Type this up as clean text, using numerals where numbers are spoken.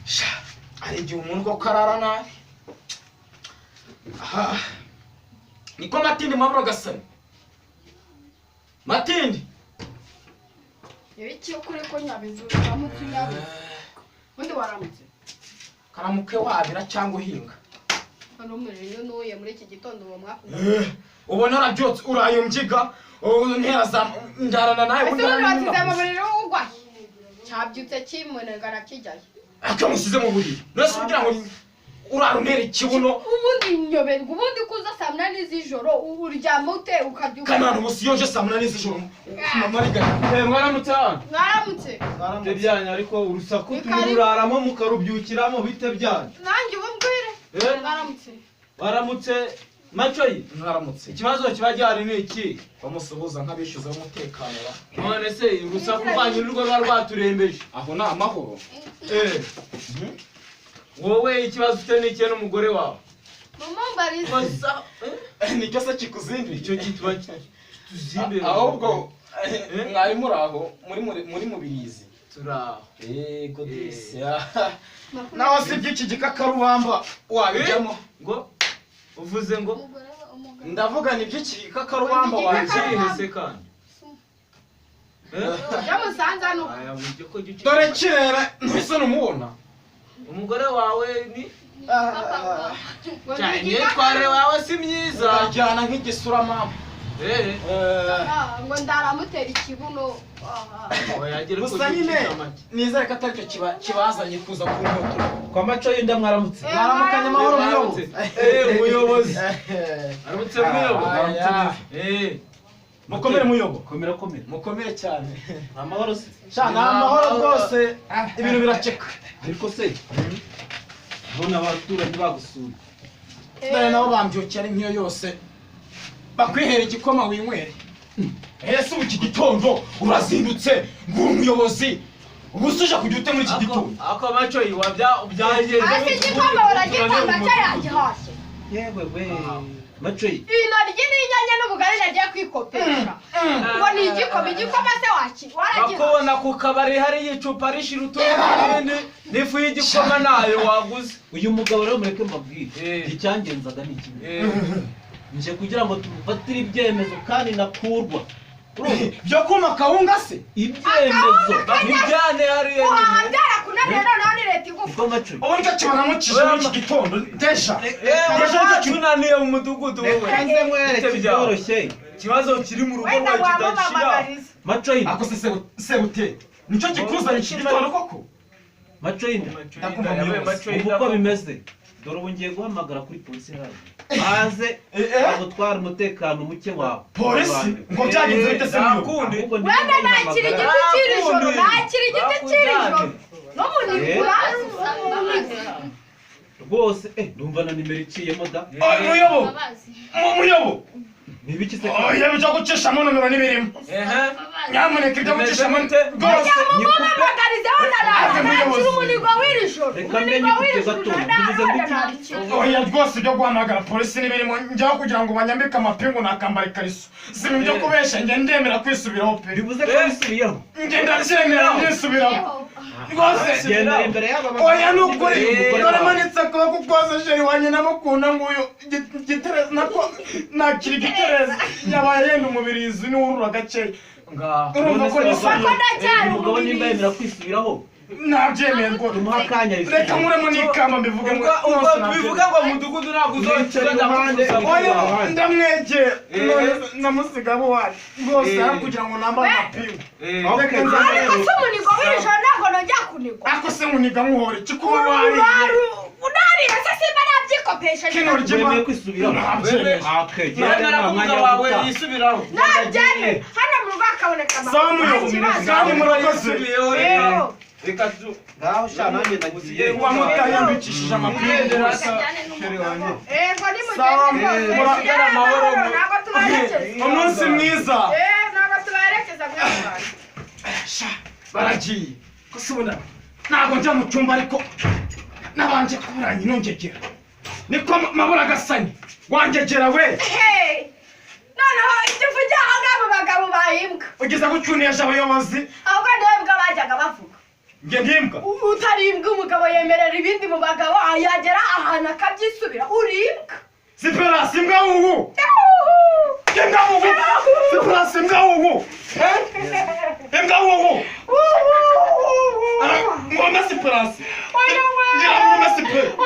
sha ari gihe umuntu ko karara nabi aha niko Matindi mabura gasani Matindi Ibiki ukuri ko nyabizura kamutse nabi undi waramutse karamuke wabira cyangwa uhinga hano muri nuye muri iki gitondo uwo mwaka ubona arabyotse urayo mjiga ntera za ndarana nawe undi batize mu buriro ugwa cyabyutse kimunegara kijyaye akamusize mu buriro nose kugira ngo uraruntere ikibuno ubundi nyoberwa ubundi kuza saa 8 z'ijoro uryama ute ukabyuka kanana ubusiyoje saa 8 z'ijoro mariga mwaramutse mwaramutse byanya ariko urusaku tururaramo mukarubyukiramo bite byanya nanjye ubwire mwaramutse waramutse Macoyi mwaramutse ikibazo kiba gihari ni iki bamusuhuza nk'abishyuza umutekano none se urusaku rwanyu nirwo ruba rwaturembeje aho ni amahoro wowe ikibazo ufite ni ikihe n'umugore wawe mama mbarize nicyo se kikuzinduye icyo gituma tuzimbere ahubwo mwari muri aho muri mubirizi turaho godese nawe si by'iki gikakarubamba wabijyamo ngo uvuze ngo ndavuga ni by'iki gikakarubamba wabijyamo se kandi yamusanze hano dore kirebe ntise numubona umugore wawe ni imyitwarire wawe si myiza ajyana nk'igisura mama ngo ndaramutera ikibuno gusa nyine nizere ko atari cyo kibazanye kuza kunkotora kwa Macoyi ndamwaramutse mwaramukanye amahoro muyobozi umuyobozi aramutse muyobozi mukomere muyobo mukomere cyane amahoro se cyane amahoro rwose ibintu biraceka ariko se bona abaturage bagusuye dore nabo bambyukiye ari nk'iyo yose bakwihera igikoma winywere ese ubu iki gitondo urazindutse ngura umuyobozi ubu suje kujya ute muri iki gitondo ako Macoyi wabyagenze ase igikoma uragitanga cyarangi hasi yewe we Macoyi inaryi n'inyanya n'ubugari nagiye kwikopesha ngo ni igikoma se waragiye bakubona ku kabari hari icupa rishira utundi n'ifu y'igikoma nayo waguze uyu mugabo rero mureke mbabwire icyangenzaga ni kimwe nje kugira ngo tufatire ibyemezo kandi nakurwa byo kuma kawunga se ibyemezo bijyane hariya wabyara kunanira noneho ni leta igufa uko Macoyi ubu nicyo kibanamukije muri iki gitondo desha tunaniye mu mudugudu wowe kanze mwereke byoroshye ikibazo kiri mu rugo rwawe kidashira Macoyi ako se ute nicyo gikuzanye iki gitondo koko Macoyi uko bimeze dore ubu ngiye guhamagara kuri polisi hano baze bagutwara umutekano muke wawe polisi ngo byagenze bite se nakundi wenda nakiri igiti cy'ijoro no rwose ndumva na nimero iciyemo da muyobo nibiki se oya bijya gucishamo nomero n'ibirimo nyamuneka ibyo gucishamo rwose nyamugarizeho narakira umunigo w'ijoro reka mbenye kute gato bivuze ngo oya rwose ibyo guhamagara polisi n'ibirimo njyaho kugira ngo banyambike amapingu nakambara ikariso si ibyo kubesha njye ndemera kwisubiraho pe bivuze ko wisubiyeho njye ndabyemera nisubiraho rwose genda imbere y'aba oya nukuri dore manitse akaboko kose sheri wanjye namukunda nguyu gitereza nako nakiri gitereza yabaye yenda umubirizi niwurura gake urumva ko umugabo nimba yemera kwisubiraho nabyemeye rwose tumuha akanya reka nkuremo n'ikamba mbivuge ngo bivuga ngo mudugudu ntabwo uzongera oya ndamwegera namusigabo wari rwose kugira ngo nambare amapingu ariko se umunigo w'ijoro ntabwo nongera kunigwa ako se nkuniga nkuhore iki kuba wariye unariye se simba nabyikopesha kino ryemeye kwisubiraho nabyemeye wawe yisubiraho nabyemeye hano mu rugo hakaboneka amakuru kandi murakoze reka tu ngaho sha nanjye ndagiye wamutaye mbicishije amapingu ngo ni sawa mugera amahoro ntabwo tubaherekeza umunsi mwiza ntabwo tubaherekeza baragiye gusa ubona ntabwo njya mu cyumba ariko nabanje kuburanye nongegera niko mabura agasanye wangegera we noneho ibyo uvugira aho ngabo bagabo bahimbwa ugeze gucunisha abayobozi ahubwo niwe bwo bajyaga bavuga nge ndimbwa utarimbwa umugabo yemerera ibindi mu bagabo yagera ahantu akabyisubira urimbwa Siperasi mbwa wuhu imbwa wuhu Siperasi mbwa wuhu imbwa wuhu ngoma Siperasi ngira ngoma Siperasi